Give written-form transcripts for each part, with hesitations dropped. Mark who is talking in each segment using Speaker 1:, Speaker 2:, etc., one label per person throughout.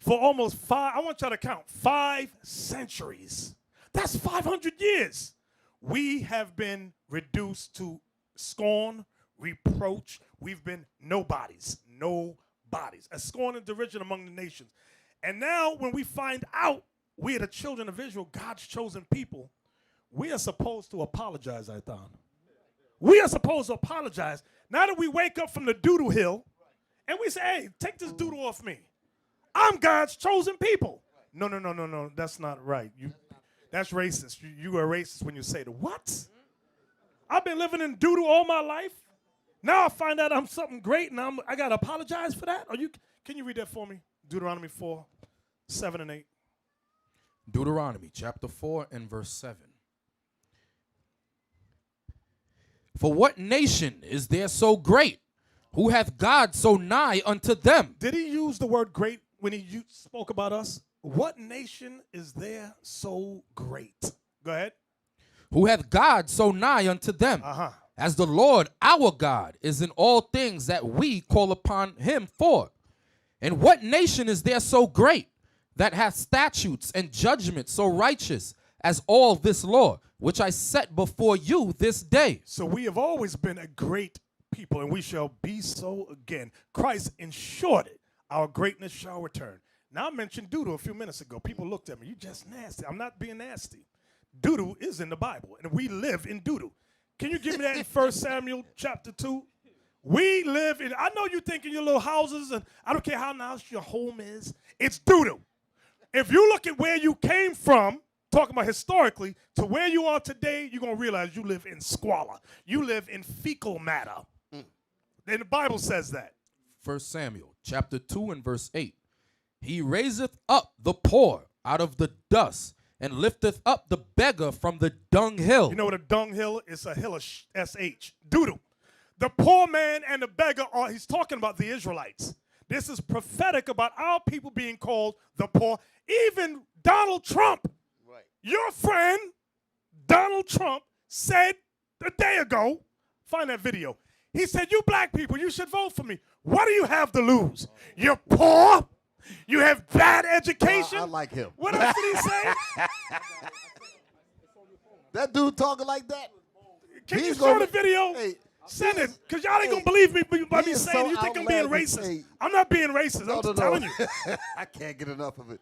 Speaker 1: for almost I want y'all to count, 5 centuries. That's 500 years. We have been reduced to scorn, reproach. We've been nobodies. A scorn and derision among the nations. And now when we find out we are the children of Israel, God's chosen people, we are supposed to apologize, I thought. We are supposed to apologize. Now that we wake up from the doodle hill and we say, hey, take this doodle off me. I'm God's chosen people. No. That's not right. That's racist. You are racist when you say that. What? I've been living in doodle all my life. Now I find out I'm something great and I got to apologize for that? Can you read that for me? Deuteronomy 4, 7 and 8.
Speaker 2: Deuteronomy chapter 4 and verse 7. For what nation is there so great, who hath God so nigh unto them?
Speaker 1: Did he use the word great when he spoke about us? What nation is there so great? Go ahead.
Speaker 2: Who hath God so nigh unto them? As the Lord our God is in all things that we call upon him for. And what nation is there so great, that hath statutes and judgments so righteous as all this law, which I set before you this day?
Speaker 1: So we have always been a great people, and we shall be so again. Christ ensured it. Our greatness shall return. Now, I mentioned doodle a few minutes ago. People looked at me. You just nasty. I'm not being nasty. Doodle is in the Bible, and we live in doodle. Can you give me that in 1 Samuel chapter 2? We live in, I know you think in your little houses, and I don't care how nice your home is. It's doodle. If you look at where you came from, talking about historically, to where you are today, you're going to realize you live in squalor. You live in fecal matter. And the Bible says that.
Speaker 2: 1 Samuel chapter 2 and verse 8. He raiseth up the poor out of the dust, and lifteth up the beggar from the dunghill.
Speaker 1: You know what a dunghill is? A hill of SH. Doodle. The poor man and the beggar he's talking about the Israelites. This is prophetic about our people being called the poor. Even Donald Trump, your friend, Donald Trump, said a day ago, find that video, he said, you black people, you should vote for me. What do you have to lose? You're poor. You have bad education.
Speaker 3: I like him.
Speaker 1: What else did he say?
Speaker 3: That dude talking like that?
Speaker 1: Can you show the video? Send it, because y'all ain't going to believe me by me saying you think I'm being racist. I'm not being racist. I'm just telling you.
Speaker 3: I can't get enough of it.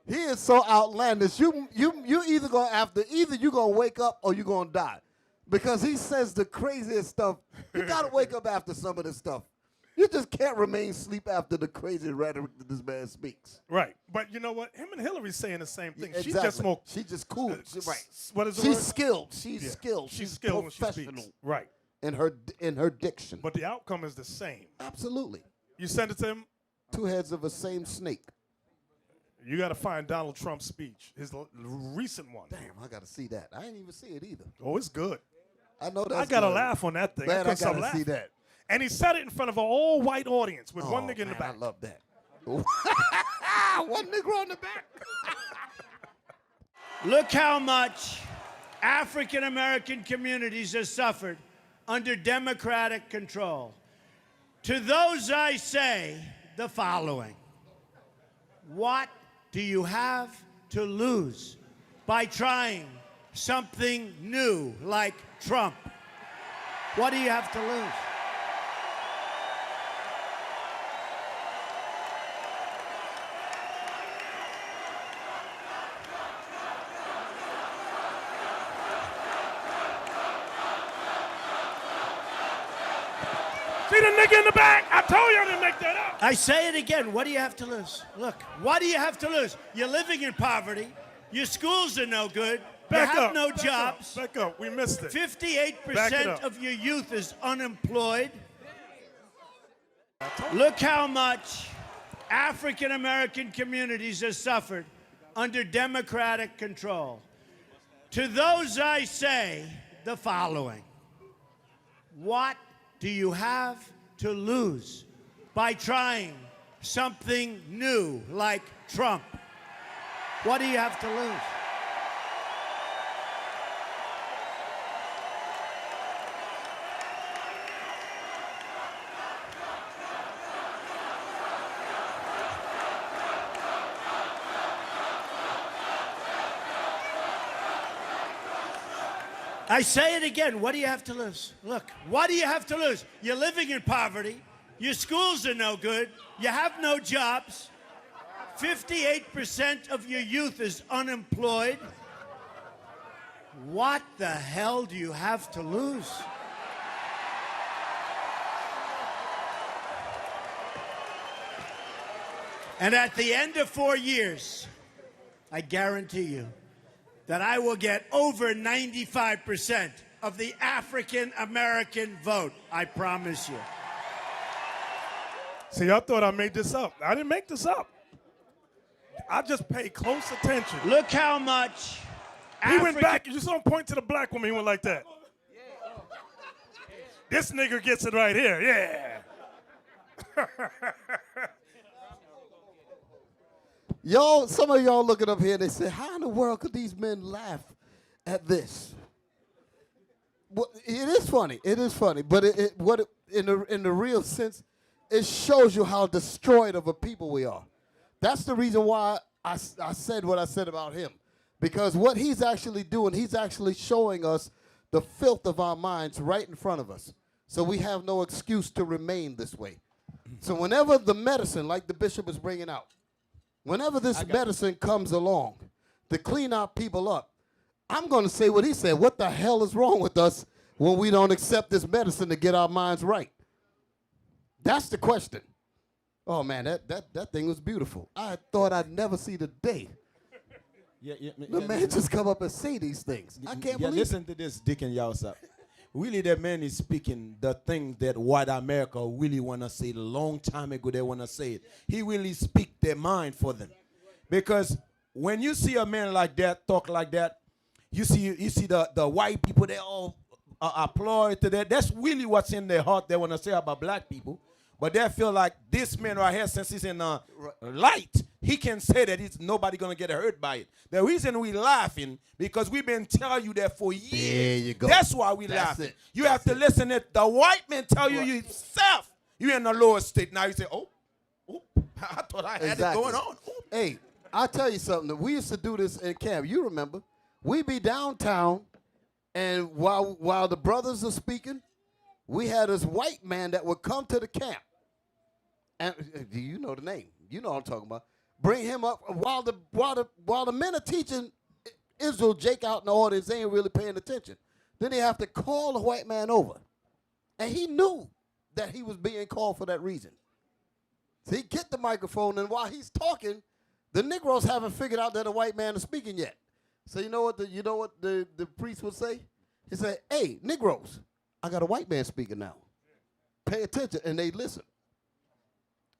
Speaker 3: He is so outlandish. You either going to have to, either you're going to wake up or you're going to die. Because he says the craziest stuff. You got to wake up after some of this stuff. You just can't remain asleep after the crazy rhetoric that this man speaks.
Speaker 1: Right. But you know what? Him and Hillary's saying the same thing.
Speaker 3: Yeah, exactly.
Speaker 1: She's just more.
Speaker 3: She's just cool. Right.
Speaker 1: What is the
Speaker 3: She's
Speaker 1: word?
Speaker 3: skilled. She's skilled.
Speaker 1: She's skilled when she
Speaker 3: professional.
Speaker 1: speaks. Right.
Speaker 3: In her diction.
Speaker 1: But the outcome is the same.
Speaker 3: Absolutely.
Speaker 1: You send it to him?
Speaker 3: 2 heads of a same snake.
Speaker 1: You got to find Donald Trump's speech, his recent one.
Speaker 3: Damn, I got to see that. I didn't even see it either.
Speaker 1: Oh, it's good.
Speaker 3: I know that.
Speaker 1: I got to laugh on that thing.
Speaker 3: Man, I got to see that.
Speaker 1: And he said it in front of an all-white audience with one nigga in the back.
Speaker 3: I love that. One nigga on the back.
Speaker 4: Look how much African American communities have suffered under Democratic control. To those I say the following. What do you have to lose by trying something new like Trump? What do you have to lose?
Speaker 1: See the nigga in the back? I told you I didn't make that up.
Speaker 4: I say it again. What do you have to lose? Look, what do you have to lose? You're living in poverty. Your schools are no good.
Speaker 1: Back
Speaker 4: you have
Speaker 1: up.
Speaker 4: no jobs.
Speaker 1: Back up. We missed it.
Speaker 4: 58% of your youth is unemployed. Look how much African American communities have suffered under Democratic control. To those I say the following. What do you have to lose by trying something new like Trump? What do you have to lose? I say it again. What do you have to lose? Look, what do you have to lose? You're living in poverty. Your schools are no good. You have no jobs. 58% of your youth is unemployed. What the hell do you have to lose? And at the end of 4 years, I guarantee you that I will get over 95% of the African American vote. I promise you.
Speaker 1: See, I thought I made this up. I didn't make this up. I just paid close attention.
Speaker 4: Look how much
Speaker 1: He went back. You saw him point to the black woman. He went like that. This nigga gets it right here. Yeah.
Speaker 3: Y'all, some of y'all looking up here, they say, how in the world could these men laugh at this? Well, it is funny. It is funny. But in the real sense, it shows you how destroyed of a people we are. That's the reason why I said what I said about him. Because what he's actually doing, he's actually showing us the filth of our minds right in front of us. So we have no excuse to remain this way. So whenever the medicine, like the bishop is bringing out, whenever this medicine comes along to clean our people up, I'm going to say what he said. What the hell is wrong with us when we don't accept this medicine to get our minds right? That's the question. Oh, man, that thing was beautiful. I thought I'd never see the day. The man just come up and say these things. I can't believe
Speaker 5: listen to this, Deacon Yausa. Really, that man is speaking the thing that white America really want to say. A long time ago, they want to say it. He really speak their mind for them. Because when you see a man like that, talk like that, you see the white people, they all applaud to that. That's really what's in their heart they want to say about black people. But they feel like this man right here, since he's in light, he can say that nobody going to get hurt by it. The reason we laughing, because we've been telling you that for years.
Speaker 3: There you go.
Speaker 5: That's why we laughing. You have to listen to the white man tell you yourself. You're in the lower state. Now you say, oh, I thought I had it going on. Ooh.
Speaker 3: Hey, I'll tell you something. We used to do this in camp. You remember. We'd be downtown, and while the brothers are speaking, we had this white man that would come to the camp. And you know the name. You know what I'm talking about. Bring him up while the men are teaching Israel, Jake out in the audience, they ain't really paying attention. Then they have to call the white man over. And he knew that he was being called for that reason. So he get the microphone, and while he's talking, the Negroes haven't figured out that a white man is speaking yet. So you know what the priest would say? He said, hey, Negroes, I got a white man speaking now. Pay attention, and they listen.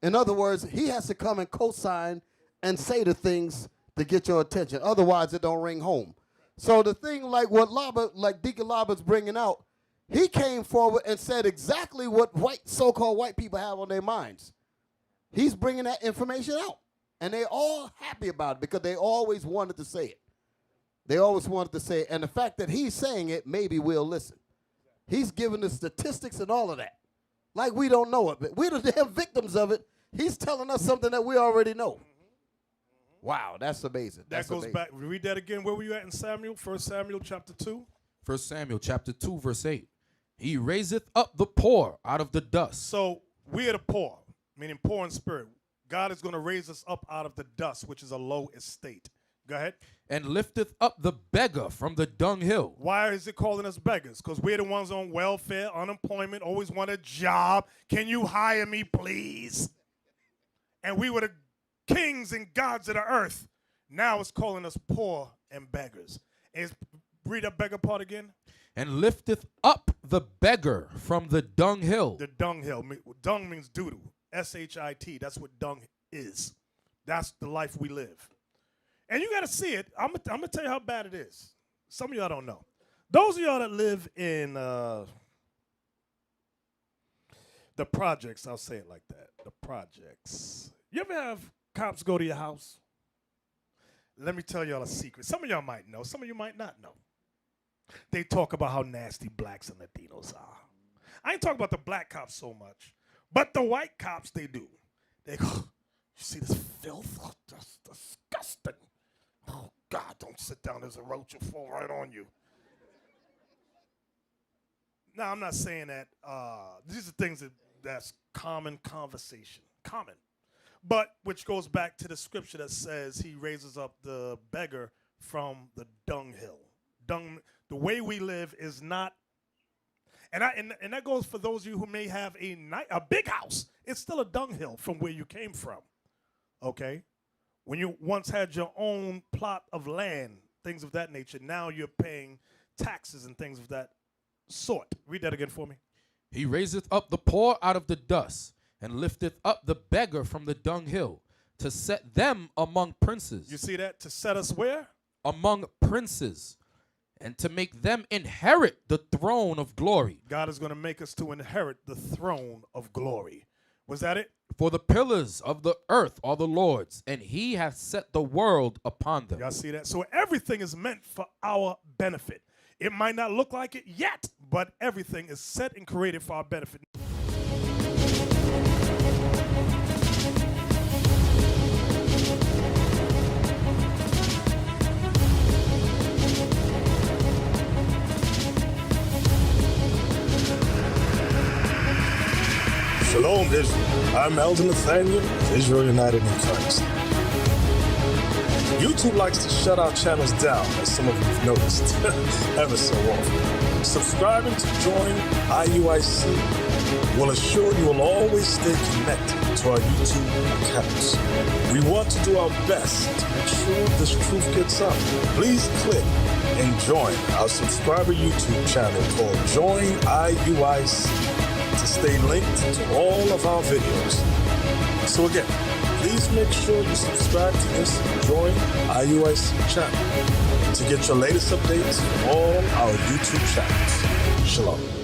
Speaker 3: In other words, he has to come and co-sign and say the things to get your attention. Otherwise, it don't ring home. So the thing like Deacon Lobert's bringing out, he came forward and said exactly what so-called white people have on their minds. He's bringing that information out. And they all happy about it because they always wanted to say it. They always wanted to say it. And the fact that he's saying it, maybe we'll listen. He's giving the statistics and all of that. Like we don't know it, but we're the damn victims of it. He's telling us something that we already know. Wow, that's amazing.
Speaker 1: That goes back. Read that again. Where were you at in Samuel? 1 Samuel chapter 2.
Speaker 2: 1 Samuel chapter 2, verse 8. He raiseth up the poor out of the dust.
Speaker 1: So we are the poor, meaning poor in spirit. God is going to raise us up out of the dust, which is a low estate. Go ahead.
Speaker 2: And lifteth up the beggar from the dunghill.
Speaker 1: Why is it calling us beggars? Because we're the ones on welfare, unemployment, always want a job. Can you hire me, please? And we were the kings and gods of the earth. Now it's calling us poor and beggars. Read that beggar part again.
Speaker 2: And lifteth up the beggar from the dunghill.
Speaker 1: The dunghill. Dung means doo-doo. S-H-I-T. That's what dung is. That's the life we live. And you got to see it. I'm going to tell you how bad it is. Some of y'all don't know. Those of y'all that live in the projects, I'll say it like that, the projects. You ever have cops go to your house? Let me tell y'all a secret. Some of y'all might know. Some of you might not know. They talk about how nasty blacks and Latinos are. I ain't talking about the black cops so much, but the white cops, they do. They go, you see this filth? Oh, that's disgusting. Oh, God, don't sit down. There's a roach will fall right on you. Now, I'm not saying that these are things that's common conversation. Common. But which goes back to the scripture that says he raises up the beggar from the dunghill. The way we live is not, and that goes for those of you who may have a big house. It's still a dunghill from where you came from. Okay? When you once had your own plot of land, things of that nature, now you're paying taxes and things of that sort. Read that again for me.
Speaker 2: He raiseth up the poor out of the dust, and lifteth up the beggar from the dunghill, to set them among princes.
Speaker 1: You see that? To set us where?
Speaker 2: Among princes, and to make them inherit the throne of glory.
Speaker 1: God is going to make us to inherit the throne of glory. Was that it?
Speaker 2: For the pillars of the earth are the Lord's, and he hath set the world upon them.
Speaker 1: Y'all see that? So everything is meant for our benefit. It might not look like it yet, but everything is set and created for our benefit.
Speaker 6: Shalom, Israel. I'm Elder Nathaniel, Israel United in Christ. YouTube likes to shut our channels down, as some of you have noticed, ever so often. Subscribing to join IUIC will assure you will always stay connected to our YouTube accounts. We want to do our best to make sure this truth gets out. Please click and join our subscriber YouTube channel called Join IUIC to stay linked to all of our videos. So again, please make sure you subscribe to this Join IUIC channel to get your latest updates from all our YouTube channels. Shalom.